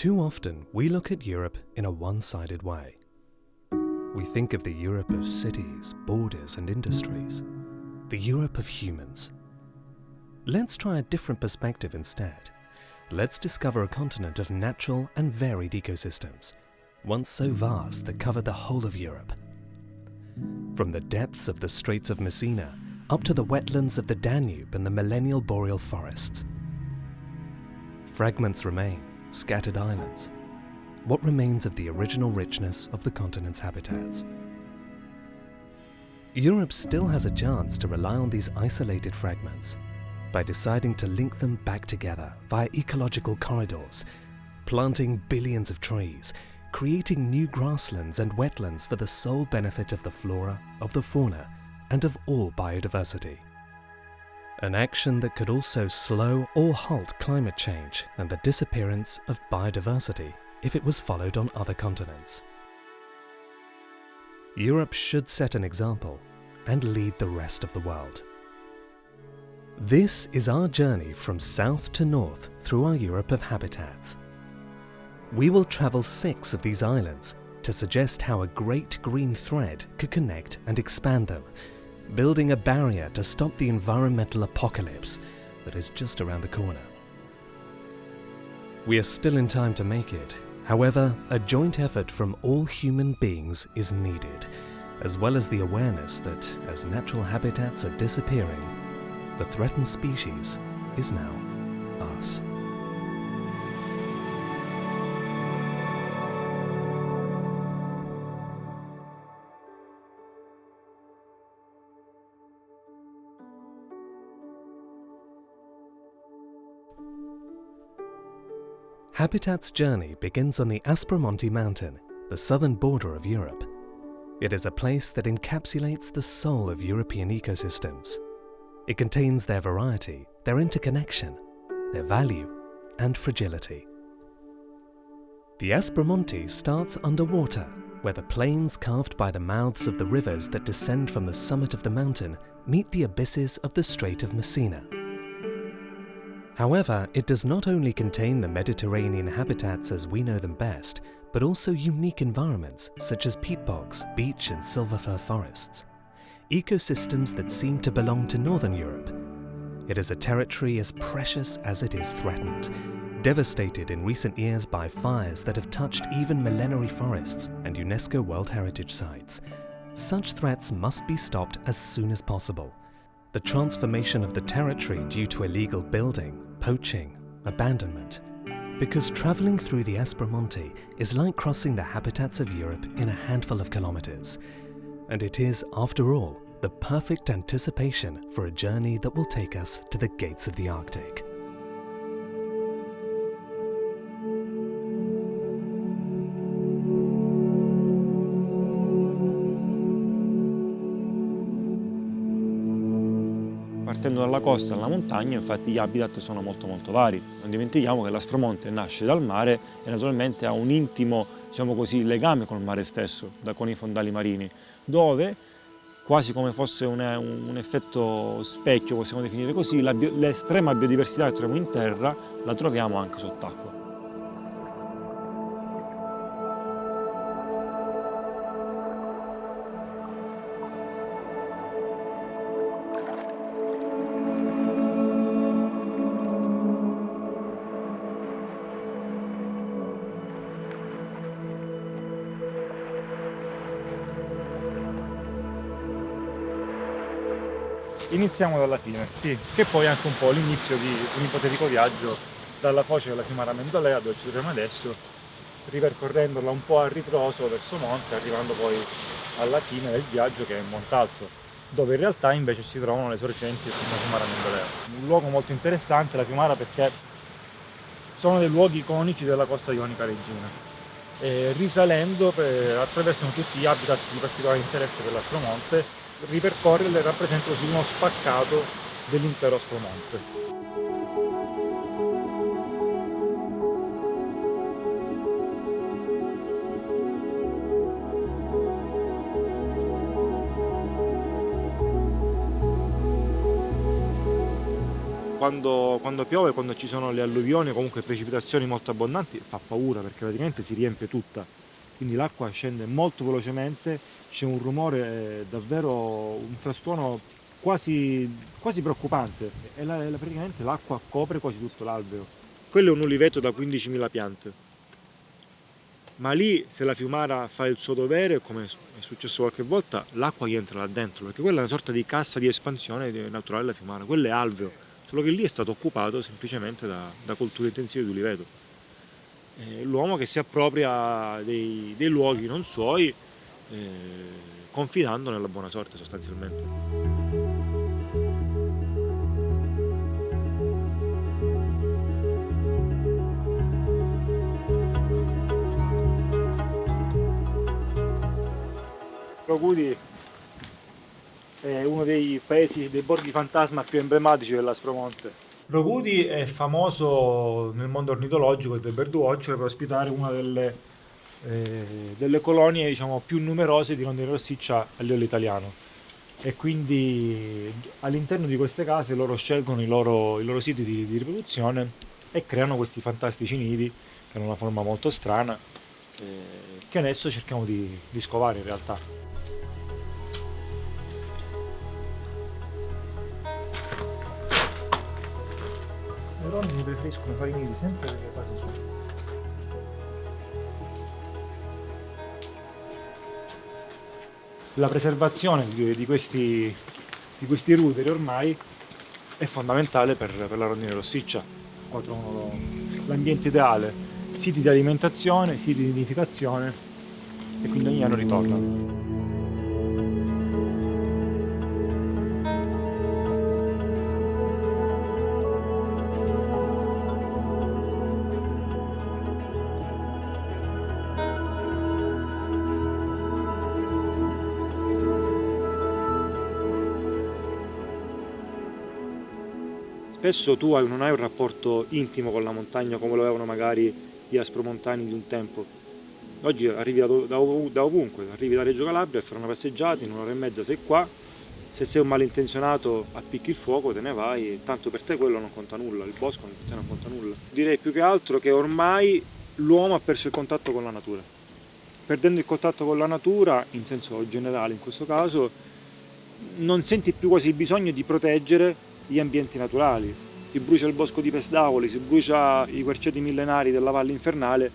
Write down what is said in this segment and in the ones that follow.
Too often, we look at Europe in a one-sided way. We think of the Europe of cities, borders, and industries, the Europe of humans. Let's try a different perspective instead. Let's discover a continent of natural and varied ecosystems, once so vast that covered the whole of Europe. From the depths of the Straits of Messina up to the wetlands of the Danube and the millennial boreal forests. Fragments remain, scattered islands. What remains of the original richness of the continent's habitats? Europe still has a chance to rely on these isolated fragments by deciding to link them back together via ecological corridors, planting billions of trees, creating new grasslands and wetlands for the sole benefit of the flora, of the fauna, and of all biodiversity. An action that could also slow or halt climate change and the disappearance of biodiversity if it was followed on other continents. Europe should set an example and lead the rest of the world. This is our journey from south to north through our Europe of habitats. We will travel 6 of these islands to suggest how a great green thread could connect and expand them, building a barrier to stop the environmental apocalypse that is just around the corner. We are still in time to make it. However, a joint effort from all human beings is needed, as well as the awareness that as natural habitats are disappearing, the threatened species is now us. Habitat's journey begins on the Aspromonte mountain, the southern border of Europe. It is a place that encapsulates the soul of European ecosystems. It contains their variety, their interconnection, their value, and fragility. The Aspromonte starts underwater, where the plains carved by the mouths of the rivers that descend from the summit of the mountain meet the abysses of the Strait of Messina. However, it does not only contain the Mediterranean habitats as we know them best, but also unique environments such as peat bogs, beech and silver fir forests. Ecosystems that seem to belong to Northern Europe. It is a territory as precious as it is threatened, devastated in recent years by fires that have touched even millenary forests and UNESCO World Heritage Sites. Such threats must be stopped as soon as possible. The transformation of the territory due to illegal building, poaching, abandonment. Because travelling through the Aspromonte is like crossing the habitats of Europe in a handful of kilometres. And it is, after all, the perfect anticipation for a journey that will take us to the gates of the Arctic. Partendo dalla costa alla montagna, infatti gli habitat sono molto vari. Non dimentichiamo che l'Aspromonte nasce dal mare e naturalmente ha un intimo, diciamo così, legame col mare stesso, con i fondali marini, dove, quasi come fosse un effetto specchio, possiamo definire così, l'estrema biodiversità che troviamo in terra la troviamo anche sott'acqua. Iniziamo dalla fine, sì, che poi è anche un po' l'inizio di un ipotetico viaggio dalla foce della fiumara Mendolea, dove ci troviamo adesso, ripercorrendola un po' a ritroso verso monte, arrivando poi alla fine del viaggio che è in Montalto, dove in realtà invece si trovano le sorgenti della fiumara Mendolea. Un luogo molto interessante, la fiumara, perché sono dei luoghi iconici della costa ionica reggina. E risalendo attraversano tutti gli habitat di particolare interesse per l'Aspromonte. Ripercorrerle rappresenta così uno spaccato dell'intero Aspromonte. quando piove, quando ci sono le alluvioni o comunque precipitazioni molto abbondanti, fa paura perché praticamente si riempie tutta, quindi l'acqua scende molto velocemente, c'è un rumore davvero, un frastuono quasi preoccupante e praticamente l'acqua copre quasi tutto l'alveo. Quello è un uliveto da 15.000 piante, ma lì se la fiumara fa il suo dovere, come è successo qualche volta, l'acqua gli entra là dentro, perché quella è una sorta di cassa di espansione naturale della fiumara, quello è alveo, solo che lì è stato occupato semplicemente da colture intensive di uliveto. L'uomo che si appropria dei luoghi non suoi, confidando nella buona sorte sostanzialmente. Locudi è uno dei paesi, dei borghi fantasma più emblematici dell'Aspromonte. Locudi è famoso nel mondo ornitologico e del birdwatch per ospitare una delle colonie, diciamo, più numerose di rondine rossiccia a livello italiano, e quindi all'interno di queste case loro scelgono i loro siti di riproduzione e creano questi fantastici nidi che hanno una forma molto strana, che adesso cerchiamo di scovare in realtà. Le rondini preferiscono fare i nidi sempre nelle case sue. La preservazione di questi ruderi ormai è fondamentale per la rondine rossiccia. Qua trovano l'ambiente ideale, siti di alimentazione, siti di nidificazione, e quindi ogni anno ritornano. Spesso tu non hai un rapporto intimo con la montagna come lo avevano magari gli aspromontani di un tempo. Oggi arrivi da ovunque, arrivi da Reggio Calabria a fare una passeggiata, in un'ora e mezza sei qua, se sei un malintenzionato appicchi il fuoco, te ne vai, e tanto per te quello non conta nulla, il bosco per te non conta nulla. Direi più che altro che ormai l'uomo ha perso il contatto con la natura. Perdendo il contatto con la natura, in senso generale in questo caso, non senti più quasi il bisogno di proteggere gli ambienti naturali. Si brucia il bosco di Pesdavoli, si brucia i querceti millenari della Valle Infernale,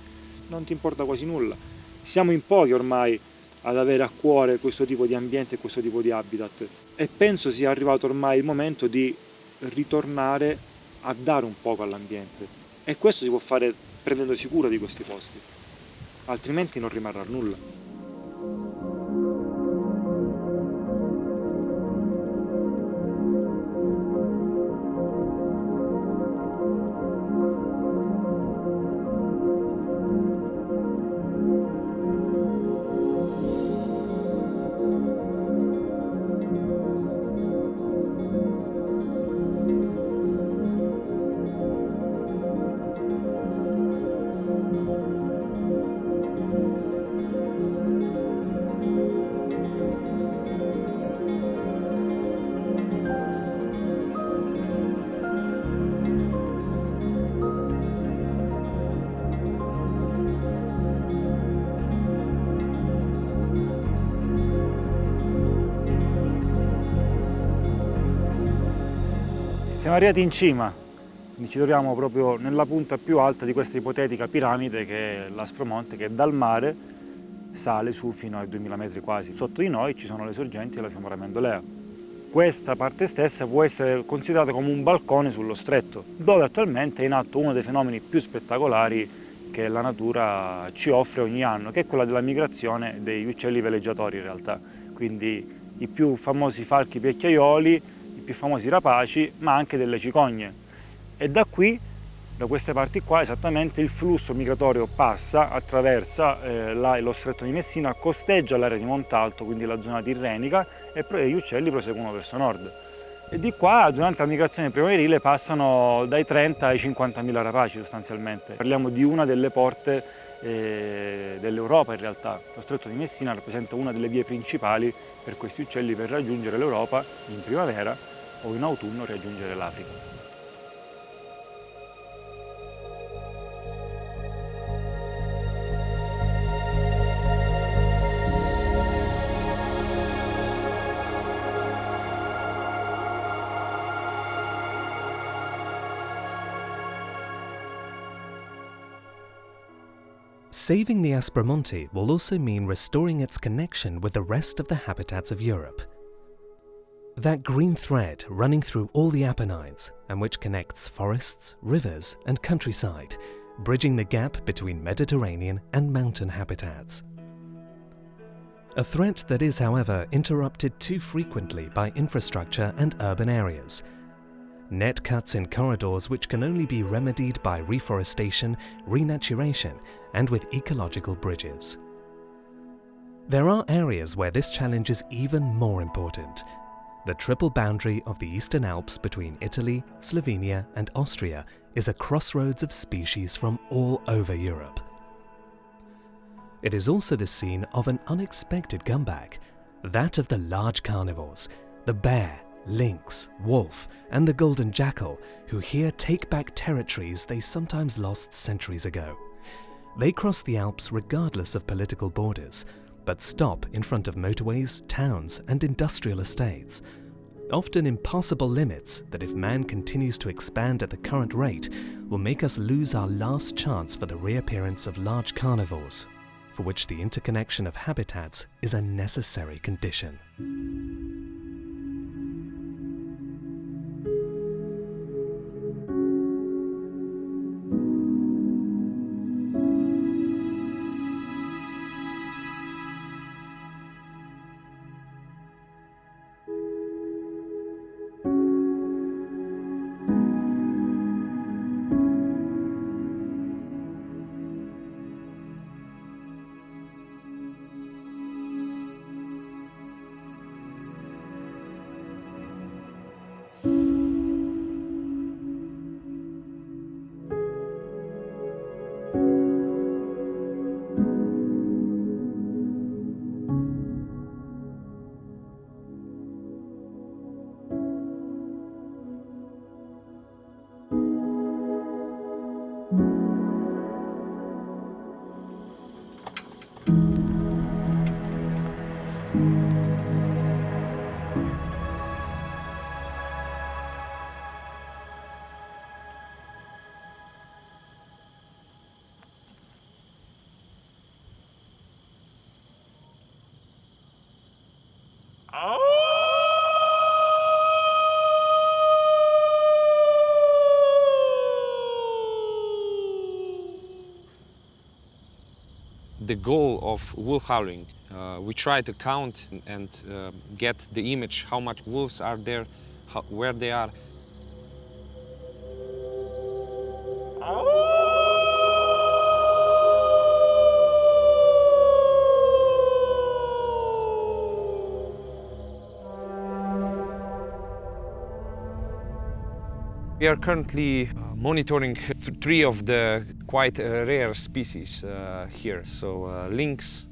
non ti importa quasi nulla. Siamo in pochi ormai ad avere a cuore questo tipo di ambiente e questo tipo di habitat, e penso sia arrivato ormai il momento di ritornare a dare un poco all'ambiente, e questo si può fare prendendosi cura di questi posti, altrimenti non rimarrà nulla. Siamo arrivati in cima, quindi ci troviamo proprio nella punta più alta di questa ipotetica piramide che è l'Aspromonte, che dal mare sale su fino ai 2000 metri quasi. Sotto di noi ci sono le sorgenti della fiumara Mendolea. Questa parte stessa può essere considerata come un balcone sullo stretto, dove attualmente è in atto uno dei fenomeni più spettacolari che la natura ci offre ogni anno, che è quella della migrazione degli uccelli veleggiatori in realtà, quindi i più famosi falchi pecchiaioli, più famosi rapaci, ma anche delle cicogne. E da qui, da queste parti qua, esattamente il flusso migratorio passa, attraversa lo stretto di Messina, costeggia l'area di Montalto, quindi la zona tirrenica, e gli uccelli proseguono verso nord. E di qua, durante la migrazione primaverile, passano dai 30 ai 50.000 rapaci sostanzialmente. Parliamo di una delle porte dell'Europa in realtà. Lo stretto di Messina rappresenta una delle vie principali per questi uccelli per raggiungere l'Europa in primavera o in autunno raggiungere l'Africa. Saving the Aspromonte will also mean restoring its connection with the rest of the habitats of Europe. That green thread running through all the Apennines and which connects forests, rivers and countryside, bridging the gap between Mediterranean and mountain habitats. A threat that is, however, interrupted too frequently by infrastructure and urban areas. Net cuts in corridors which can only be remedied by reforestation, renaturation and with ecological bridges. There are areas where this challenge is even more important. The triple boundary of the Eastern Alps between Italy, Slovenia and Austria is a crossroads of species from all over Europe. It is also the scene of an unexpected comeback, that of the large carnivores, the bear, lynx, wolf and the golden jackal, who here take back territories they sometimes lost centuries ago. They cross the Alps regardless of political borders, but stop in front of motorways, towns and industrial estates. Often impossible limits that, if man continues to expand at the current rate, will make us lose our last chance for the reappearance of large carnivores, for which the interconnection of habitats is a necessary condition. The goal of wolf howling, we try to count and get the image how much wolves are there, where they are. We are currently monitoring 3 of the quite rare species here, so lynx,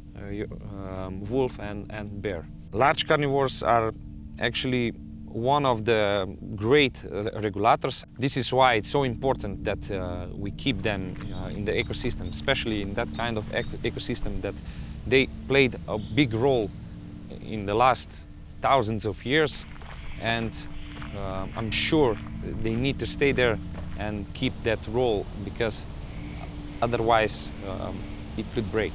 wolf and bear. Large carnivores are actually one of the great regulators. This is why it's so important that we keep them in the ecosystem, especially in that kind of ecosystem that they played a big role in the last thousands of years, and I'm sure they need to stay there and keep that role, because otherwise it could break.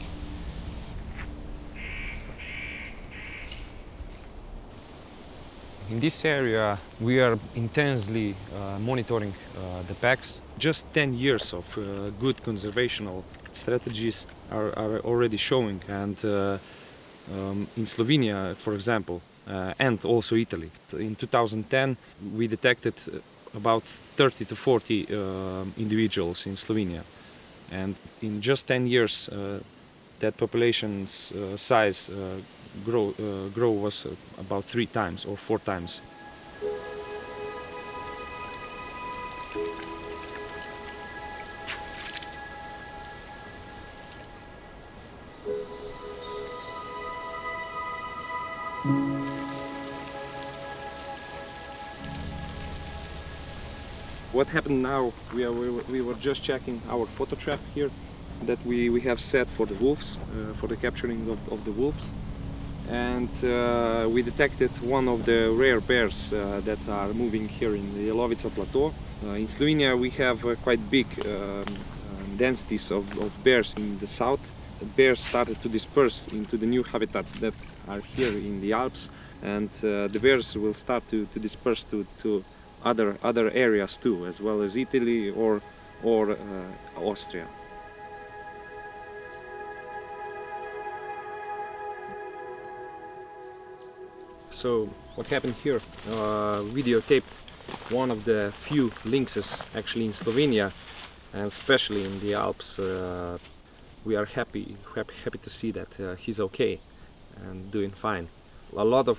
In this area we are intensely monitoring the packs. Just 10 years of good conservational strategies are already showing, and in Slovenia, for example, and also Italy. In 2010 we detected about 30 to 40 individuals in Slovenia, and in just 10 years that population's size grow was about 3 times or 4 times. What happened now, we were just checking our photo trap here that we have set for the wolves, for the capturing of the wolves. And we detected one of the rare bears that are moving here in the Jelovica Plateau. In Slovenia we have quite big densities of bears in the south. The bears started to disperse into the new habitats that are here in the Alps, and the bears will start to disperse to other areas too, as well as Italy or Austria. So what happened here, videotaped one of the few lynxes actually in Slovenia, and especially in the Alps. We are happy to see that he's okay and doing fine. A lot of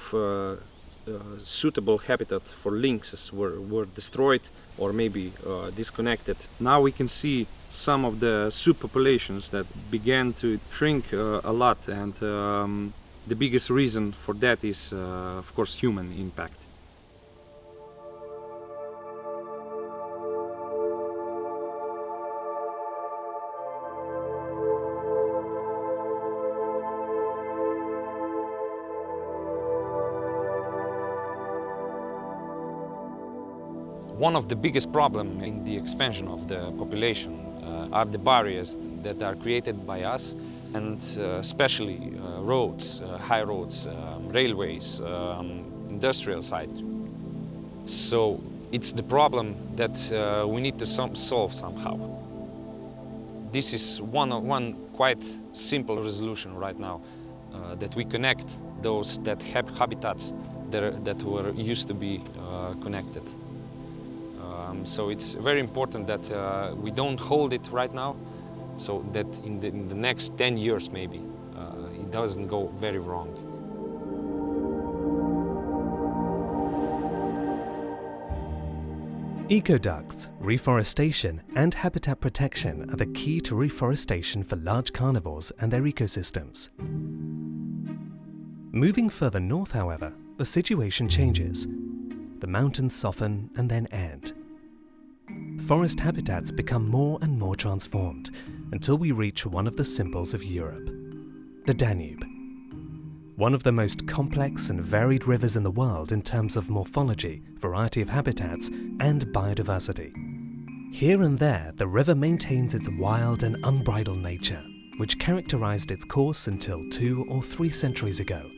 suitable habitat for lynxes were destroyed or maybe disconnected. Now we can see some of the subpopulations that began to shrink a lot, and the biggest reason for that is, of course, human impact. One of the biggest problems in the expansion of the population are the barriers that are created by us, and especially roads, high roads, railways, industrial side. So it's the problem that we need to solve somehow. This is one quite simple resolution right now, that we connect those that have habitats that were used to be connected. So it's very important that we don't hold it right now, so that in the next 10 years maybe it doesn't go very wrong. Ecoducts, reforestation and habitat protection are the key to reforestation for large carnivores and their ecosystems. Moving further north, however, the situation changes. The mountains soften and then end. Forest habitats become more and more transformed until we reach one of the symbols of Europe, the Danube. One of the most complex and varied rivers in the world in terms of morphology, variety of habitats, and biodiversity. Here and there, the river maintains its wild and unbridled nature, which characterized its course until 2 or 3 centuries ago.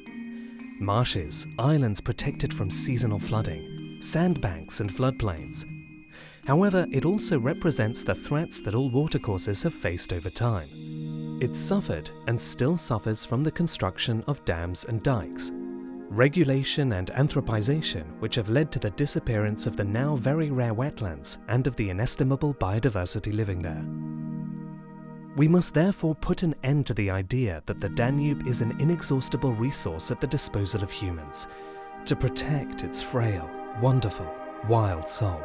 Marshes, islands protected from seasonal flooding, sandbanks and floodplains. However, it also represents the threats that all watercourses have faced over time. It suffered and still suffers from the construction of dams and dikes, regulation and anthropisation, which have led to the disappearance of the now very rare wetlands and of the inestimable biodiversity living there. We must therefore put an end to the idea that the Danube is an inexhaustible resource at the disposal of humans, to protect its frail, wonderful, wild soul.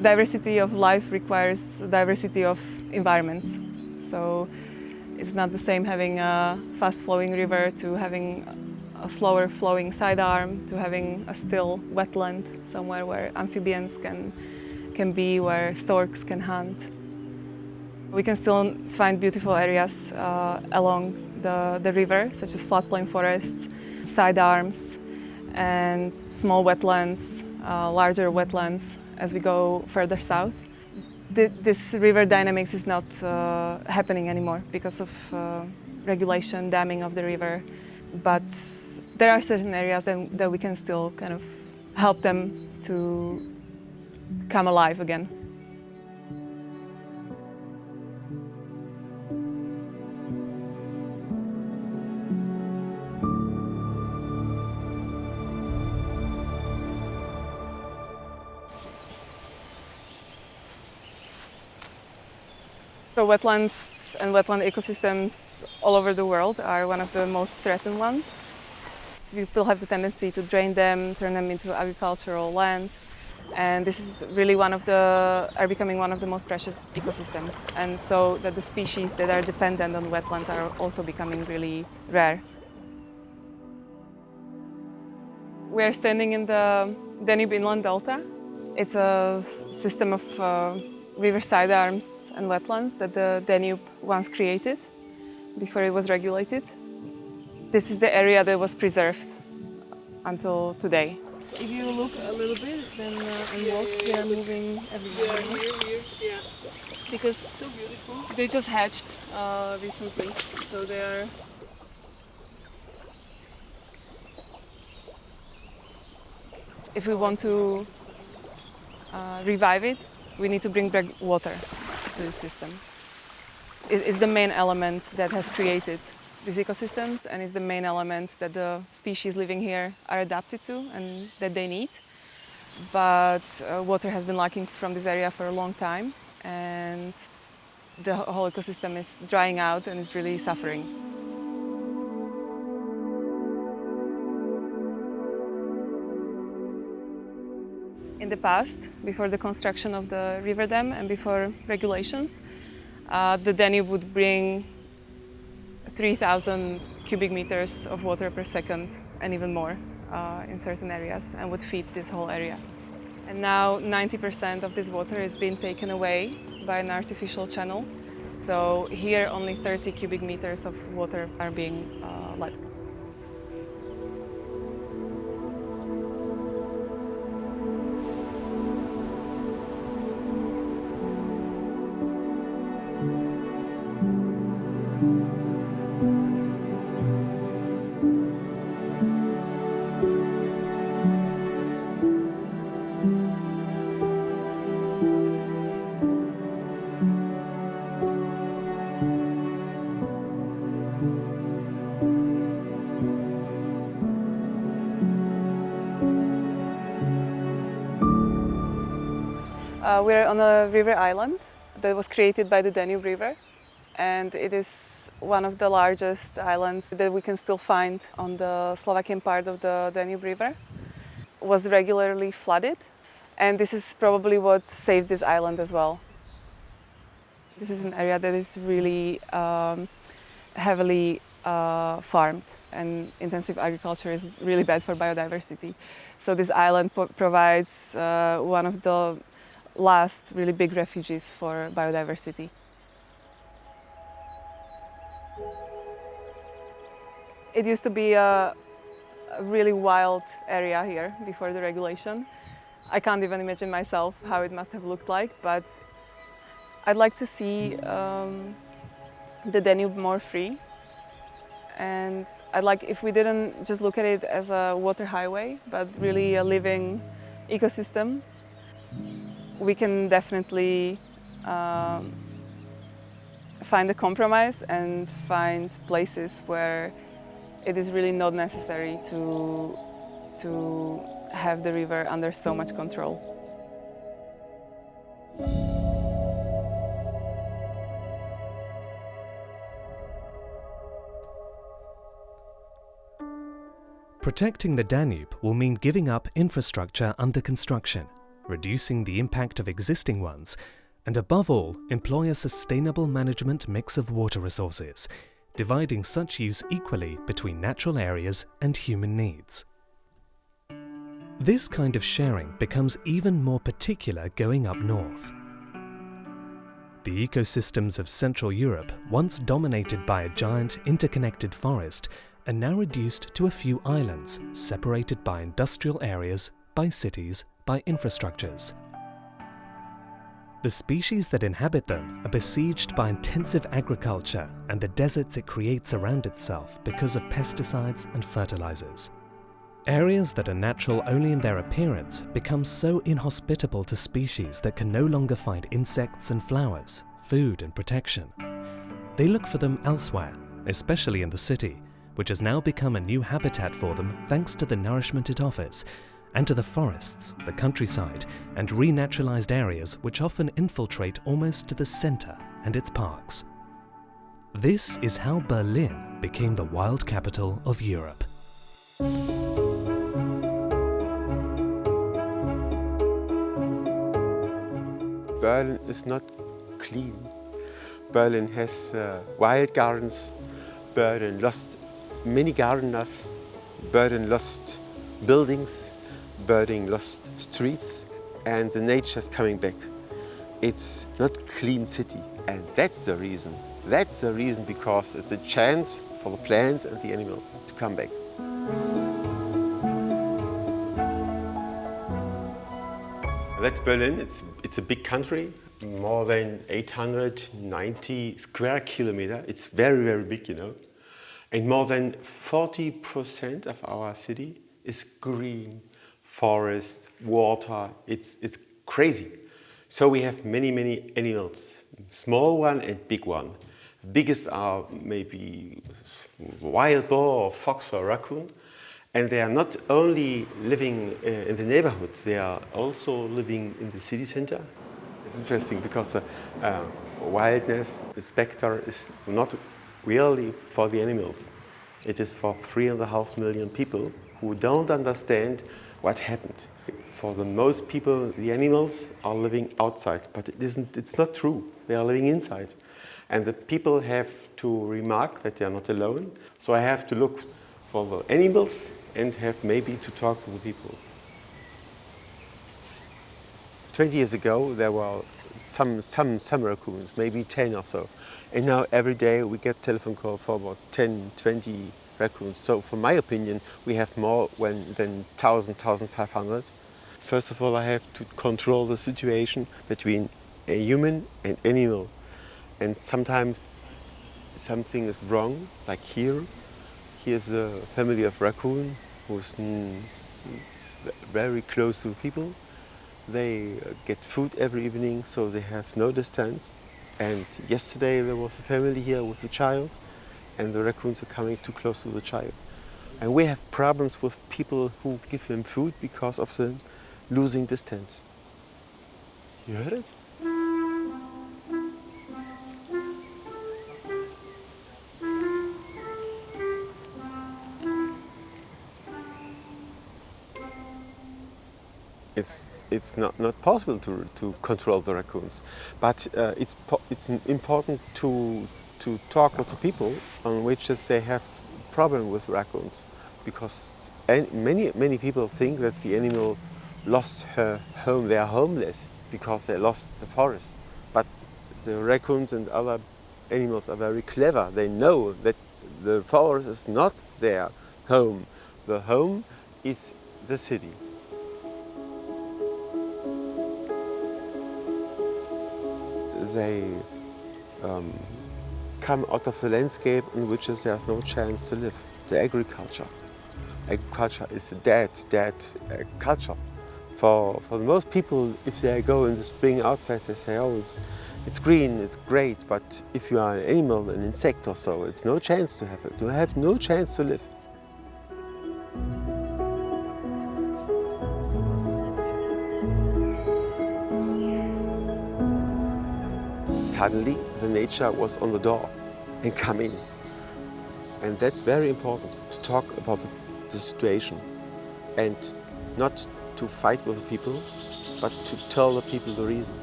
Diversity of life requires diversity of environments. So it's not the same having a fast-flowing river to having a slower flowing sidearm, to having a still wetland somewhere where amphibians can be, where storks can hunt. We can still find beautiful areas along the river, such as floodplain forests, sidearms, and small wetlands, larger wetlands, as we go further south. This river dynamics is not happening anymore because of regulation, damming of the river. But there are certain areas that we can still kind of help them to come alive again. So wetlands and wetland ecosystems all over the world are one of the most threatened ones. People have the tendency to drain them, turn them into agricultural land, and this is really are becoming one of the most precious ecosystems. And so that the species that are dependent on wetlands are also becoming really rare. We are standing in the Danube inland delta. It's a system of riverside arms and wetlands that the Danube once created before it was regulated. This is the area that was preserved until today. If you look a little bit, then and walk, they are moving everywhere. Yeah. Because It's so beautiful. they just hatched recently, so they are. If we want to revive it, we need to bring back water to the system. It's the main element that has created these ecosystems, and is the main element that the species living here are adapted to and that they need. But water has been lacking from this area for a long time, and the whole ecosystem is drying out and is really suffering. In the past, before the construction of the river dam and before regulations, the Danube would bring 3,000 cubic meters of water per second and even more in certain areas, and would feed this whole area. And now 90% of this water is being taken away by an artificial channel. So here only 30 cubic meters of water are being let. We're on a river island that was created by the Danube River, and it is one of the largest islands that we can still find on the Slovakian part of the Danube River. It was regularly flooded, and this is probably what saved this island as well. This is an area that is really heavily farmed, and intensive agriculture is really bad for biodiversity. So this island provides one of the last really big refuges for biodiversity. It used to be a really wild area here before the regulation. I can't even imagine myself how it must have looked like, but I'd like to see the Danube more free. And I'd like if we didn't just look at it as a water highway, but really a living ecosystem. We can definitely find a compromise and find places where it is really not necessary to have the river under so much control. Protecting the Danube will mean giving up infrastructure under construction, reducing the impact of existing ones, and above all, employ a sustainable management mix of water resources, dividing such use equally between natural areas and human needs. This kind of sharing becomes even more particular going up north. The ecosystems of Central Europe, once dominated by a giant interconnected forest, are now reduced to a few islands, separated by industrial areas, by cities, by infrastructures. The species that inhabit them are besieged by intensive agriculture and the deserts it creates around itself because of pesticides and fertilizers. Areas that are natural only in their appearance become so inhospitable to species that can no longer find insects and flowers, food and protection. They look for them elsewhere, especially in the city, which has now become a new habitat for them thanks to the nourishment it offers, and to the forests, the countryside, and renaturalized areas which often infiltrate almost to the center and its parks. This is how Berlin became the wild capital of Europe. Berlin is not clean. Berlin has wild gardens. Berlin lost many gardeners. Berlin lost buildings. Berlin lost streets, and the nature is coming back. It's not clean city, and that's the reason. That's the reason, because it's a chance for the plants and the animals to come back. That's Berlin. It's a big country, more than 890 square kilometers. It's very, very big, you know. And more than 40% of our city is green, forest, water. It's crazy. So we have many, many animals, small one and big one. Biggest are maybe wild boar or fox or raccoon. And they are not only living in the neighborhoods, they are also living in the city center. It's interesting because the wildness, the spectre is not really for the animals. It is for 3.5 million people who don't understand what happened. For the most people, the animals are living outside, but it's not true. They are living inside. And the people have to remark that they are not alone. So I have to look for the animals and have maybe to talk to the people. 20 years ago, there were some raccoons, maybe 10 or so. And now every day we get telephone call for about 10, 20 raccoons. So from my opinion, we have more than 1,000, 1,500. First of all, I have to control the situation between a human and animal. And sometimes something is wrong, like here. Here's a family of raccoon who's very close to the people. They get food every evening, so they have no distance. And yesterday there was a family here with a child, and the raccoons are coming too close to the child. And we have problems with people who give them food because of the losing distance. You heard it? It's not possible to control the raccoons, but it's important to talk with the people on which they have problem with raccoons, because many people think that the animal lost her home. They are homeless because they lost the forest. But the raccoons and other animals are very clever. They know that the forest is not their home. The home is the city. They come out of the landscape in which there's no chance to live. The agriculture. Agriculture is a dead culture. For most people, if they go in the spring outside, they say, oh, it's green, it's great, but if you are an animal, an insect or so, it's no chance to have it. You have no chance to live. Suddenly, the nature was on the door and come in. And that's very important, to talk about the situation and not to fight with the people, but to tell the people the reason.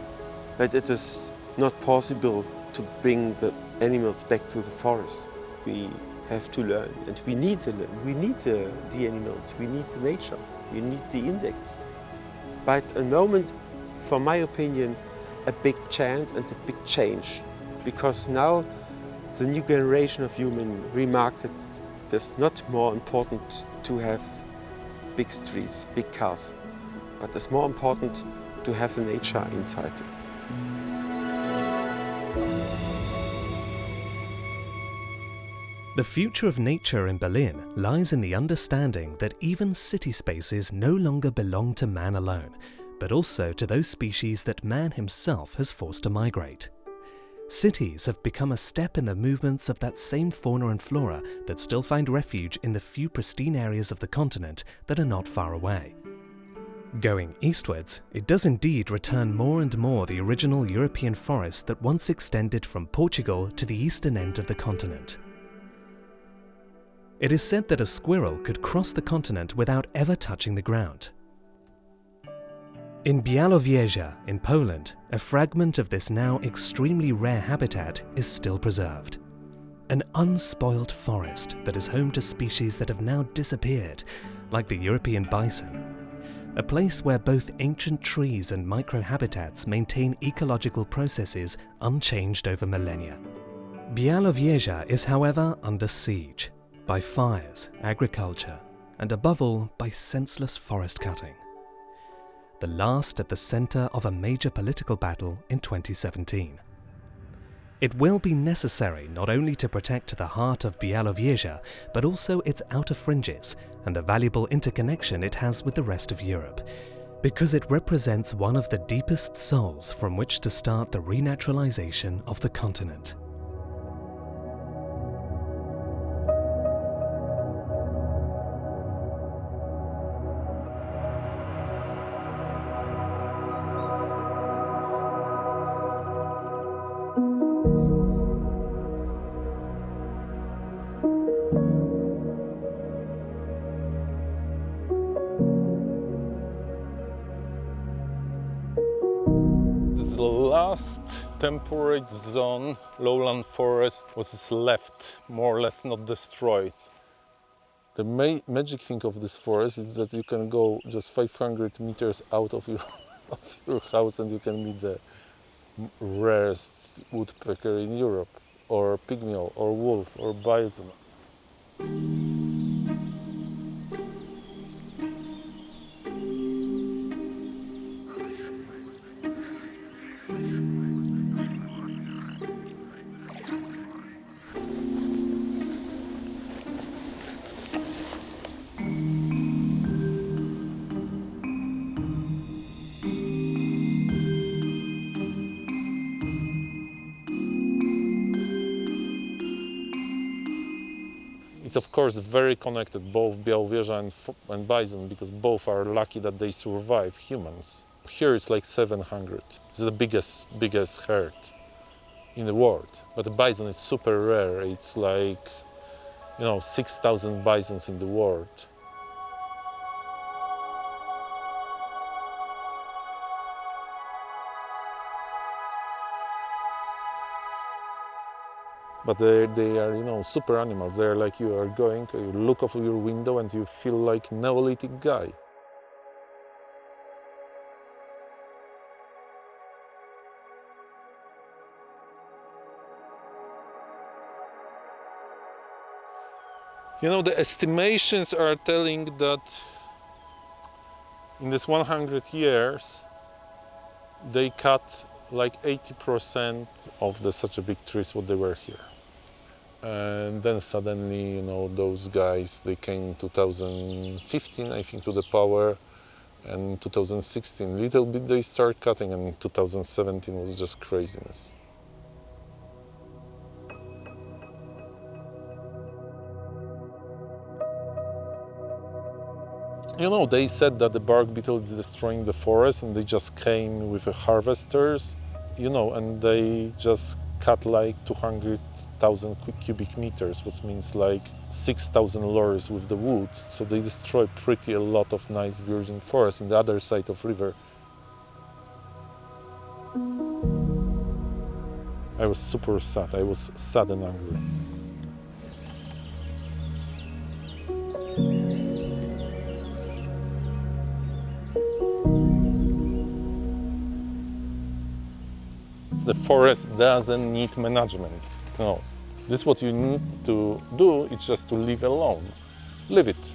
That it is not possible to bring the animals back to the forest. We have to learn, and we need the animals, we need the nature, we need the insects. But a moment, for my opinion, a big chance and a big change, because now the new generation of humans remark that it's not more important to have big streets, big cars, but it's more important to have the nature inside. The future of nature in Berlin lies in the understanding that even city spaces no longer belong to man alone, but also to those species that man himself has forced to migrate. Cities have become a step in the movements of that same fauna and flora that still find refuge in the few pristine areas of the continent that are not far away. Going eastwards, it does indeed return more and more the original European forest that once extended from Portugal to the eastern end of the continent. It is said that a squirrel could cross the continent without ever touching the ground. In Bialowieza, in Poland, a fragment of this now extremely rare habitat is still preserved. An unspoiled forest that is home to species that have now disappeared, like the European bison. A place where both ancient trees and microhabitats maintain ecological processes unchanged over millennia. Bialowieza is, however, under siege by fires, agriculture, and above all by senseless forest cutting. The last at the center of a major political battle in 2017. It will be necessary not only to protect the heart of Bialowieza, but also its outer fringes and the valuable interconnection it has with the rest of Europe, because it represents one of the deepest souls from which to start the renaturalization of the continent. The last temperate zone, lowland forest, was left, more or less not destroyed. The magic thing of this forest is that you can go just 500 meters out of your house and you can meet the rarest woodpecker in Europe, or pygmy, or wolf, or bison. It's of course very connected, both Bialowieza and bison, because both are lucky that they survive humans. Here it's like 700. It's the biggest herd in the world. But the bison is super rare. It's like, 6,000 bisons in the world. But they are, super animals. They're like you look out your window and you feel like Neolithic guy. The estimations are telling that in this 100 years, they cut like 80% of such a big trees what they were here. And then suddenly, those guys, they came in 2015, I think, to the power, and in 2016, little bit they start cutting, and in 2017 was just craziness. They said that the bark beetle is destroying the forest, and they just came with harvesters, and they just cut like 200,000 cubic meters, which means like 6,000 lorries with the wood. So they destroy a lot of nice virgin forest on the other side of river. I was super sad. I was sad and angry. The forest doesn't need management. No. This is what you need to do, it's just to leave alone. Leave it.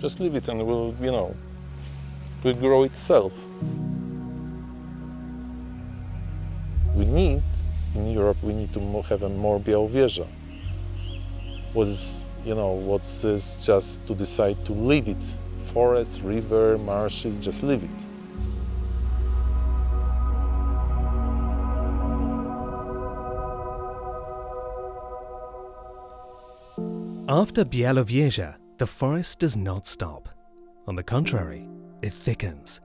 Just leave it and it will, will grow itself. In Europe, we need to have a more Bialowieza. What's just to decide to leave it. Forest, river, marshes, just leave it. After Bialowieza, the forest does not stop. On the contrary, it thickens.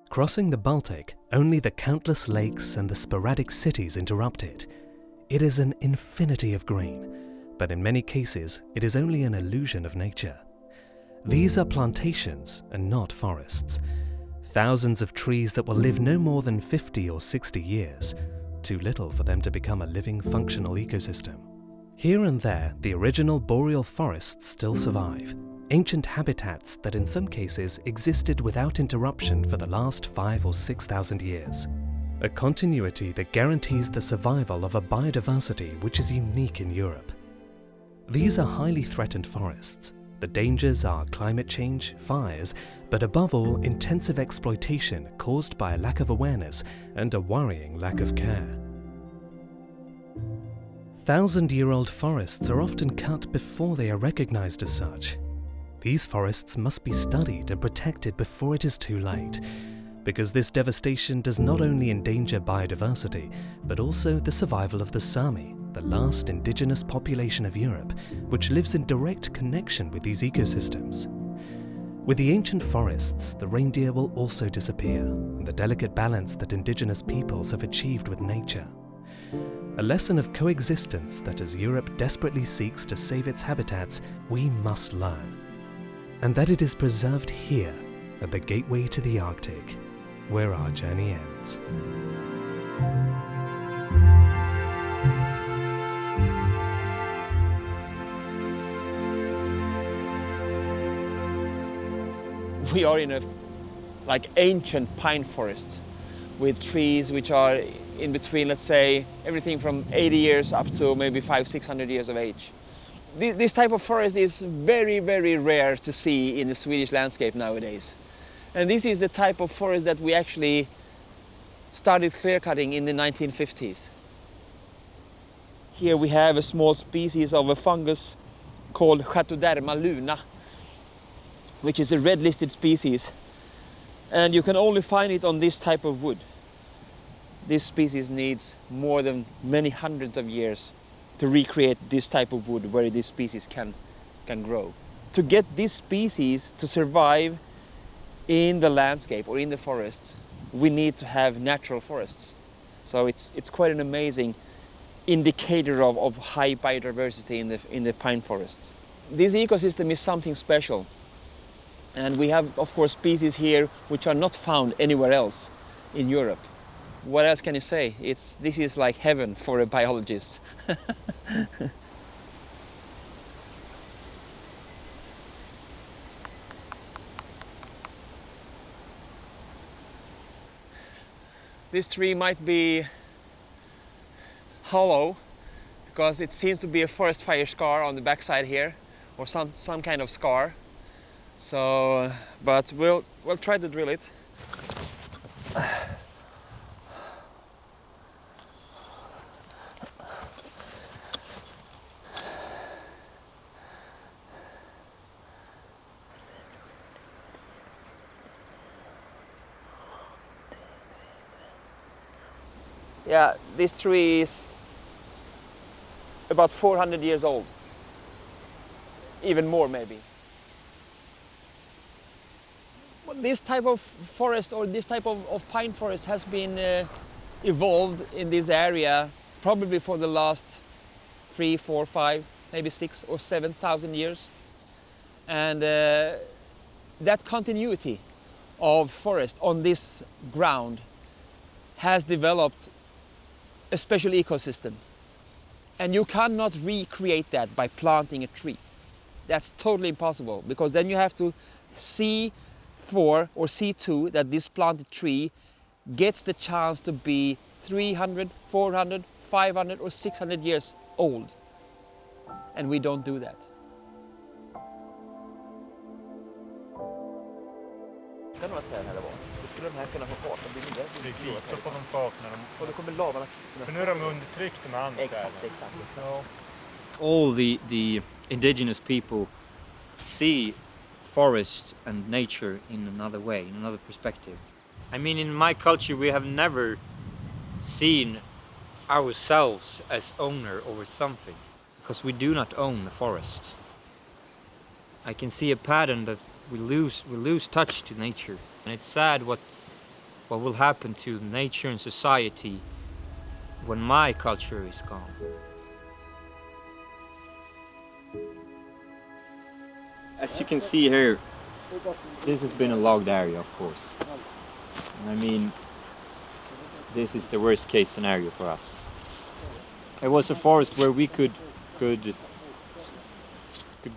Crossing the Baltic, only the countless lakes and the sporadic cities interrupt it. It is an infinity of green, but in many cases it is only an illusion of nature. These are plantations and not forests. Thousands of trees that will live no more than 50 or 60 years, too little for them to become a living, functional ecosystem. Here and there, the original boreal forests still survive, ancient habitats that in some cases existed without interruption for the last 5,000 or 6,000 years. A continuity that guarantees the survival of a biodiversity which is unique in Europe. These are highly threatened forests. The dangers are climate change, fires, but above all, intensive exploitation caused by a lack of awareness and a worrying lack of care. 1,000-year-old forests are often cut before they are recognized as such. These forests must be studied and protected before it is too late, because this devastation does not only endanger biodiversity, but also the survival of the Sami, the last indigenous population of Europe, which lives in direct connection with these ecosystems. With the ancient forests, the reindeer will also disappear, and the delicate balance that indigenous peoples have achieved with nature. A lesson of coexistence that as Europe desperately seeks to save its habitats, we must learn. And that it is preserved here, at the gateway to the Arctic, where our journey ends. We are in a ancient pine forest with trees which are in between, let's say, everything from 80 years up to maybe 500-600 years of age. This type of forest is very, very rare to see in the Swedish landscape nowadays. And this is the type of forest that we actually started clear-cutting in the 1950s. Here we have a small species of a fungus called Chaetoderma luna, which is a red-listed species. And you can only find it on this type of wood. This species needs more than many hundreds of years to recreate this type of wood where this species can grow. To get this species to survive in the landscape or in the forest, we need to have natural forests. So it's quite an amazing indicator of high biodiversity in the pine forests. This ecosystem is something special. And we have, of course, species here which are not found anywhere else in Europe. What else can you say? This is like heaven for a biologist. This tree might be hollow because it seems to be a forest fire scar on the backside here, or some kind of scar. So, but we'll try to drill it. Yeah, this tree is about 400 years old, even more maybe. This type of forest or this type of pine forest has been evolved in this area probably for the last 3, 4, 5, maybe 6,000 or 7,000 years. And that continuity of forest on this ground has developed a special ecosystem. And you cannot recreate that by planting a tree. That's totally impossible, because then you have to see or see to that this planted tree gets the chance to be 300, 400, 500 or 600 years old. And we don't do that. Så får de kakna dem. Och då kommer lavan. För nu är de undertryckta med andra. Exakt. Ja. All the indigenous people see forest and nature in another way, in another perspective. I mean, in my culture we have never seen ourselves as owner over something, because we do not own the forest. I can see a pattern that we lose touch to nature, and it's sad what will happen to nature and society when my culture is gone. As you can see here, this has been a logged area, of course. And I mean, this is the worst case scenario for us. It was a forest where we could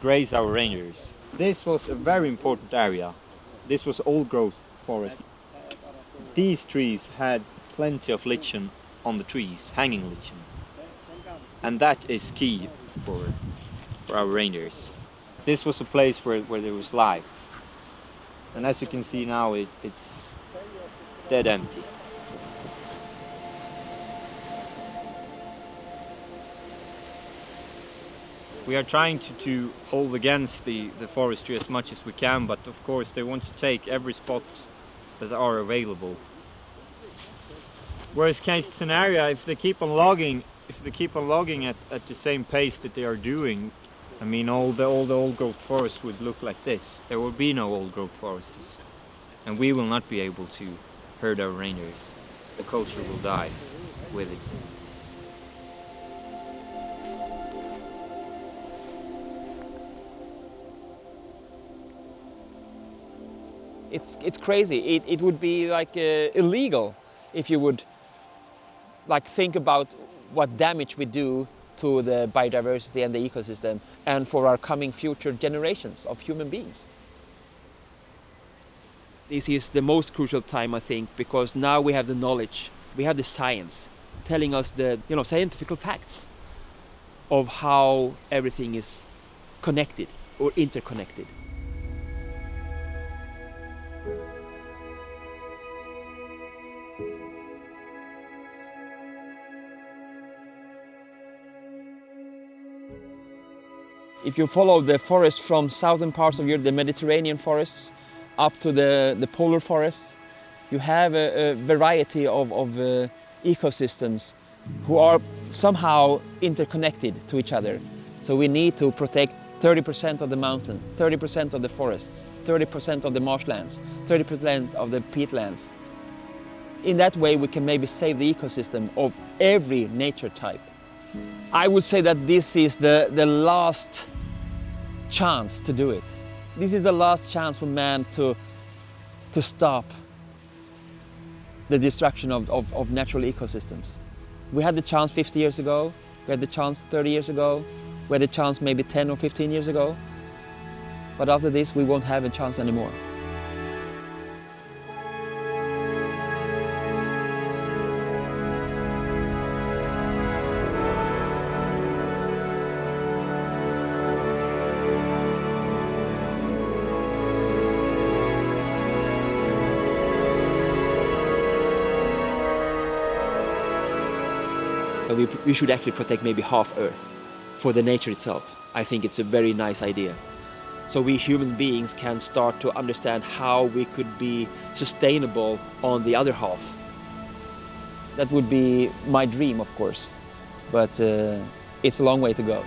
graze our reindeers. This was a very important area. This was old growth forest. These trees had plenty of lichen on the trees, hanging lichen. And that is key for our reindeers. This was a place where there was life. And as you can see now, it's dead empty. We are trying to hold against the forestry as much as we can, but of course they want to take every spot that are available. Worst case scenario, if they keep on logging at the same pace that they are doing, I mean, all the old growth forest would look like this. There will be no old growth forests, and we will not be able to herd our reindeers. The culture will die with it. It's crazy. It would be like illegal if you would like think about what damage we do to the biodiversity and the ecosystem and for our coming future generations of human beings. This is the most crucial time, I think, because now we have the knowledge, we have the science telling us the scientific facts of how everything is connected or interconnected. If you follow the forest from southern parts of Europe, the Mediterranean forests, up to the polar forests, you have a variety of ecosystems who are somehow interconnected to each other. So we need to protect 30% of the mountains, 30% of the forests, 30% of the marshlands, 30% of the peatlands. In that way we can maybe save the ecosystem of every nature type. I would say that this is the last chance to do it. This is the last chance for man to stop the destruction of natural ecosystems. We had the chance 50 years ago, we had the chance 30 years ago, we had the chance maybe 10 or 15 years ago, but after this we won't have a chance anymore. We should actually protect maybe half Earth for the nature itself. I think it's a very nice idea. So we human beings can start to understand how we could be sustainable on the other half. That would be my dream, of course, but it's a long way to go.